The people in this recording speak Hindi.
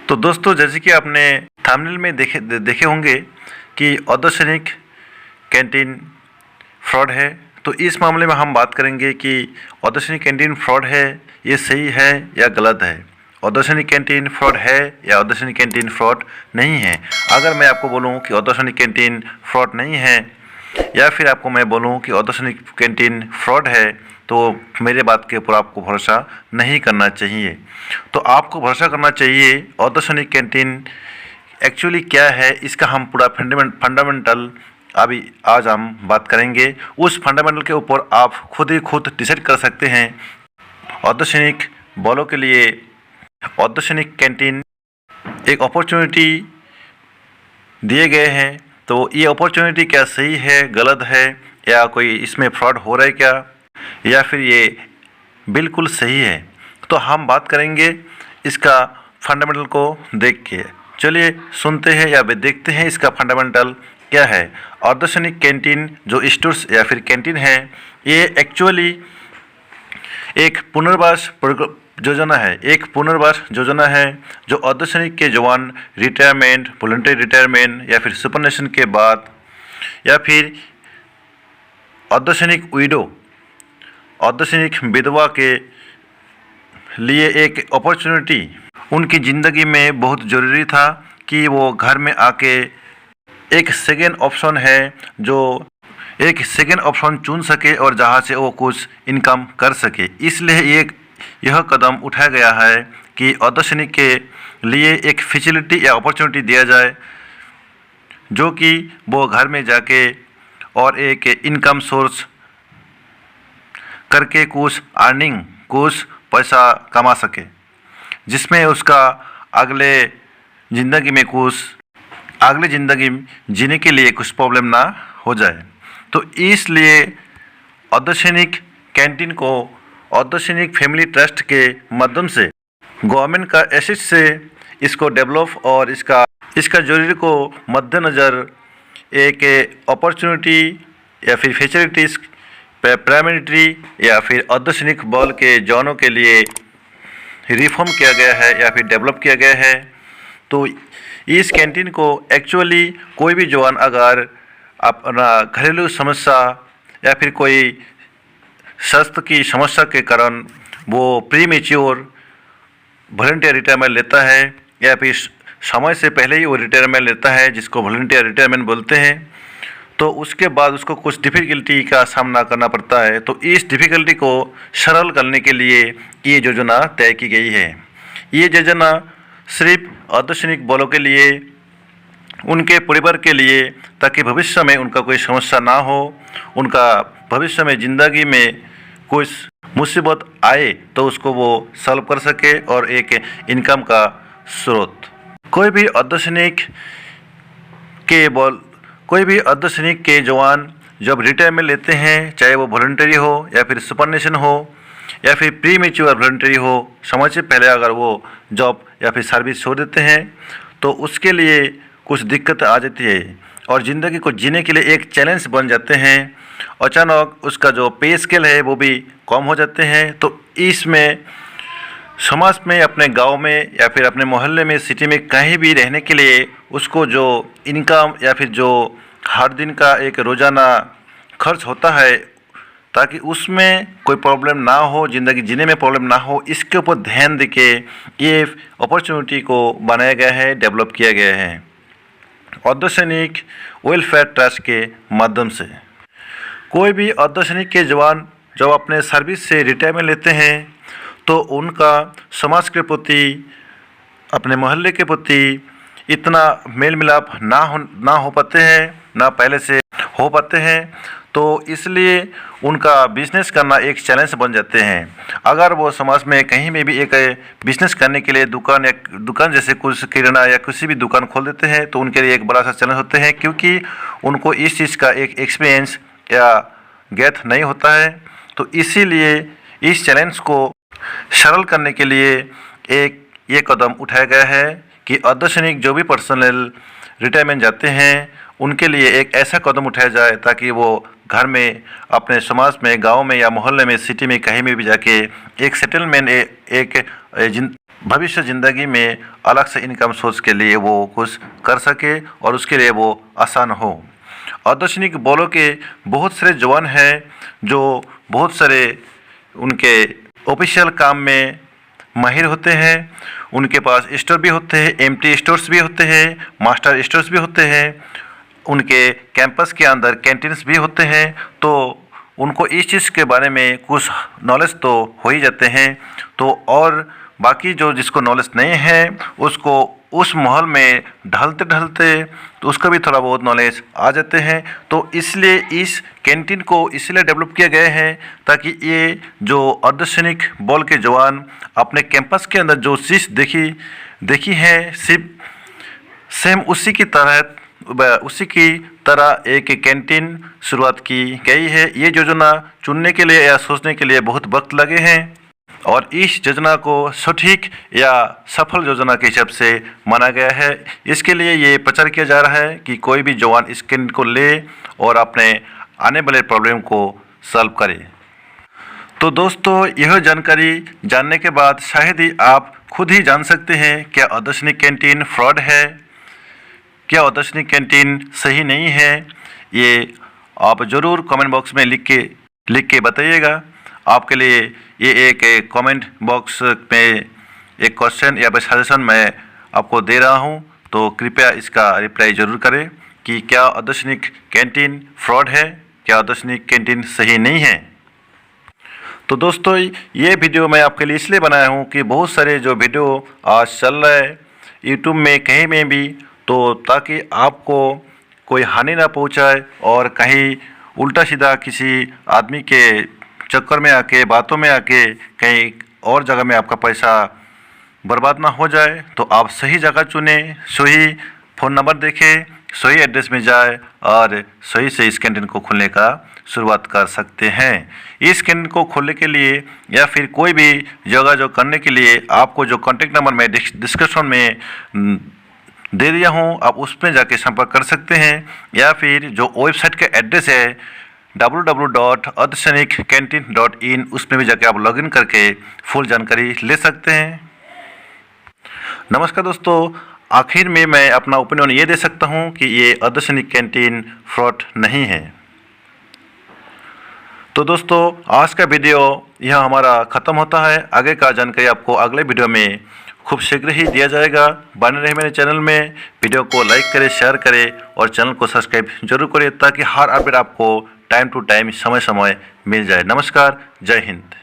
तो दोस्तों, जैसे कि आपने थंबनेल में देखे होंगे कि अर्धसैनिक कैंटीन फ्रॉड है। तो इस मामले में हम बात करेंगे कि अर्धसैनिक कैंटीन फ्रॉड है, ये सही है या गलत है। अर्धसैनिक कैंटीन फ्रॉड है या अर्धसैनिक कैंटीन फ्रॉड नहीं है। अगर मैं आपको बोलूं कि अर्धसैनिक कैंटीन फ्रॉड नहीं है, या फिर आपको मैं बोलूं कि अर्धसैनिक कैंटीन फ्रॉड है, तो मेरे बात के ऊपर आपको भरोसा नहीं करना चाहिए। तो आपको भरोसा करना चाहिए अर्धसैनिक कैंटीन एक्चुअली क्या है, इसका हम पूरा फंडामेंटल अभी आज हम बात करेंगे। उस फंडामेंटल के ऊपर आप खुद डिसाइड कर सकते हैं। अर्धसैनिक बलों के लिए अर्धसैनिक कैंटीन एक अपॉर्चुनिटी दिए गए हैं। तो ये अपॉर्चुनिटी क्या सही है, गलत है, या कोई इसमें फ्रॉड हो रहा है क्या, या फिर ये बिल्कुल सही है। तो हम बात करेंगे इसका फंडामेंटल को देख के। चलिए सुनते हैं या देखते हैं इसका फंडामेंटल क्या है। अर्धसैनिक कैंटीन जो स्टोर्स या फिर कैंटीन है, ये एक्चुअली एक पुनर्वास योजना है जो अर्धसैनिक के जवान रिटायरमेंट, वॉलंटरी रिटायरमेंट या फिर सुपरनेशन के बाद, या फिर अर्धसैनिक विधवा के लिए एक अपॉर्चुनिटी उनकी ज़िंदगी में बहुत ज़रूरी था कि वो घर में आके एक सेकेंड ऑप्शन है, जो एक सेकेंड ऑप्शन चुन सके और जहाँ से वो कुछ इनकम कर सके। इसलिए यह कदम उठाया गया है कि अर्धसैनिक के लिए एक फैसिलिटी या अपॉर्चुनिटी दिया जाए, जो कि वो घर में जाके और एक इनकम सोर्स करके कुछ पैसा कमा सके, जिसमें उसका अगले ज़िंदगी जीने के लिए कुछ प्रॉब्लम ना हो जाए। तो इसलिए अर्धसैनिक कैंटीन को अर्धसैनिक फैमिली ट्रस्ट के माध्यम से गवर्नमेंट का एसेट से इसको डेवलप और इसका जरूरी को मद्देनज़र एक अपॉर्चुनिटी या फिर फैसिलिटीज़ पैरामिलिट्री या फिर अर्धसैनिक बल के जवानों के लिए रिफॉर्म किया गया है या फिर डेवलप किया गया है। तो इस कैंटीन को एक्चुअली कोई भी जवान अगर अपना घरेलू समस्या या फिर कोई स्वास्थ्य की समस्या के कारण वो प्रीमेच्योर वॉलंटियर रिटायरमेंट लेता है, या फिर समय से पहले ही वो रिटायरमेंट लेता है, जिसको वॉलंटियर रिटायरमेंट बोलते हैं, तो उसके बाद उसको कुछ डिफ़िकल्टी का सामना करना पड़ता है। तो इस डिफ़िकल्टी को सरल करने के लिए ये योजना तय की गई है। ये योजना सिर्फ अर्धसैनिक बलों के लिए, उनके परिवार के लिए, ताकि भविष्य में उनका कोई समस्या ना हो, उनका भविष्य में ज़िंदगी में कुछ मुसीबत आए तो उसको वो सॉल्व कर सके और एक इनकम का स्रोत। कोई भी अर्धसैनिक के जवान जब रिटायरमेंट लेते हैं, चाहे वो वॉलंटरी हो या फिर सुपरनेशन हो या फिर प्रीमेच्योर वॉलंटरी हो, समय से पहले अगर वो जॉब या फिर सर्विस छोड़ देते हैं, तो उसके लिए कुछ दिक्कत आ जाती है और ज़िंदगी को जीने के लिए एक चैलेंज बन जाते हैं। अचानक उसका जो पे स्केल है वो भी कम हो जाते हैं। तो इसमें समाज में, अपने गांव में या फिर अपने मोहल्ले में, सिटी में कहीं भी रहने के लिए उसको जो इनकम या फिर जो हर दिन का एक रोज़ाना खर्च होता है, ताकि उसमें कोई प्रॉब्लम ना हो, ज़िंदगी जीने में प्रॉब्लम ना हो, इसके ऊपर ध्यान देके ये अपॉर्चुनिटी को बनाया गया है, डेवलप किया गया है अर्धसैनिक वेलफेयर ट्रस्ट के माध्यम से। कोई भी अर्धसैनिक के जवान जब अपने सर्विस से रिटायरमेंट लेते हैं, तो उनका समाज के प्रति, अपने मोहल्ले के प्रति इतना मेल मिलाप ना हो पाते हैं, ना पहले से हो पाते हैं। तो इसलिए उनका बिजनेस करना एक चैलेंज बन जाते हैं। अगर वो समाज में कहीं में भी एक बिजनेस करने के लिए दुकान जैसे कुछ किराना या किसी भी दुकान खोल देते हैं, तो उनके लिए एक बड़ा सा चैलेंज होते हैं, क्योंकि उनको इस चीज़ का एक एक्सपीरियंस या ज्ञात नहीं होता है। तो इसीलिए इस चैलेंज को सरल करने के लिए ये कदम उठाया गया है कि अर्धसैनिक जो भी पर्सनल रिटायरमेंट जाते हैं, उनके लिए एक ऐसा कदम उठाया जाए ताकि वो घर में, अपने समाज में, गांव में या मोहल्ले में, सिटी में, कहीं में भी जाके एक सेटलमेंट, भविष्य ज़िंदगी में अलग से इनकम सोर्स के लिए वो कुछ कर सके और उसके लिए वो आसान हो। अर्धसैनिक बलों के बहुत सारे जवान हैं जो बहुत सारे उनके ऑफिशियल काम में माहिर होते हैं। उनके पास स्टोर भी होते हैं, एम्प्टी स्टोर्स भी होते हैं, मास्टर स्टोर्स भी होते हैं, उनके कैंपस के अंदर कैंटीन्स भी होते हैं। तो उनको इस चीज़ के बारे में कुछ नॉलेज तो हो ही जाते हैं। तो और बाकी जो जिसको नॉलेज नहीं है उसको उस माहौल में ढलते ढलते तो उसका भी थोड़ा बहुत नॉलेज आ जाते हैं। तो इसलिए इस कैंटीन को इसलिए डेवलप किया गया है ताकि ये जो अर्धसैनिक बल के जवान अपने कैंपस के अंदर जो चीज़ देखी है सिर्फ सेम उसी की तरह एक कैंटीन शुरुआत की गई है। ये योजना चुनने के लिए या सोचने के लिए बहुत वक्त लगे हैं और इस योजना को सटीक या सफल योजना के हिसाब से माना गया है। इसके लिए ये प्रचार किया जा रहा है कि कोई भी जवान इस कैंटीन को ले और अपने आने वाले प्रॉब्लम को सॉल्व करे। तो दोस्तों, यह जानकारी जानने के बाद शायद ही आप खुद ही जान सकते हैं क्या अर्धसैनिक कैंटीन फ्रॉड है, क्या अर्धसैनिक कैंटीन सही नहीं है। ये आप ज़रूर कमेंट बॉक्स में लिख के बताइएगा। आपके लिए ये एक कमेंट बॉक्स में एक क्वेश्चन या फिर सजेशन मैं आपको दे रहा हूँ, तो कृपया इसका रिप्लाई ज़रूर करें कि क्या अर्धसैनिक कैंटीन फ्रॉड है, क्या अर्धसैनिक कैंटीन सही नहीं है। तो दोस्तों, ये वीडियो मैं आपके लिए इसलिए बनाया हूँ कि बहुत सारे जो वीडियो आज चल रहा है यूट्यूब में कहीं में भी, तो ताकि आपको कोई हानि ना पहुँचाए और कहीं उल्टा सीधा किसी आदमी के चक्कर में आके बातों में आके कहीं और जगह में आपका पैसा बर्बाद ना हो जाए। तो आप सही जगह चुने, सही फ़ोन नंबर देखें, सही एड्रेस में जाए और सही से इस कैंटीन को खोलने का शुरुआत कर सकते हैं। इस कैंटीन को खोलने के लिए या फिर कोई भी योगायोग करने के लिए आपको जो कॉन्टैक्ट नंबर मैं डिस्क्रिप्शन में दे दिया हूँ, आप उसमें जाके संपर्क कर सकते हैं। या फिर जो वेबसाइट का एड्रेस है www.ardhainikcanteen.in, उसमें भी जाके आप लॉगिन करके फुल जानकारी ले सकते हैं। नमस्कार दोस्तों, आखिर में मैं अपना ओपिनियन ये दे सकता हूँ कि ये अर्धसैनिक कैंटीन फ्रॉड नहीं है। तो दोस्तों, आज का वीडियो यह हमारा ख़त्म होता है। आगे का जानकारी आपको अगले वीडियो में खूब शीघ्र ही दिया जाएगा। बने रहे मेरे चैनल में, वीडियो को लाइक करें, शेयर करें और चैनल को सब्सक्राइब जरूर करें ताकि हर अपडेट आपको टाइम टू टाइम समय समय मिल जाए। नमस्कार, जय हिंद।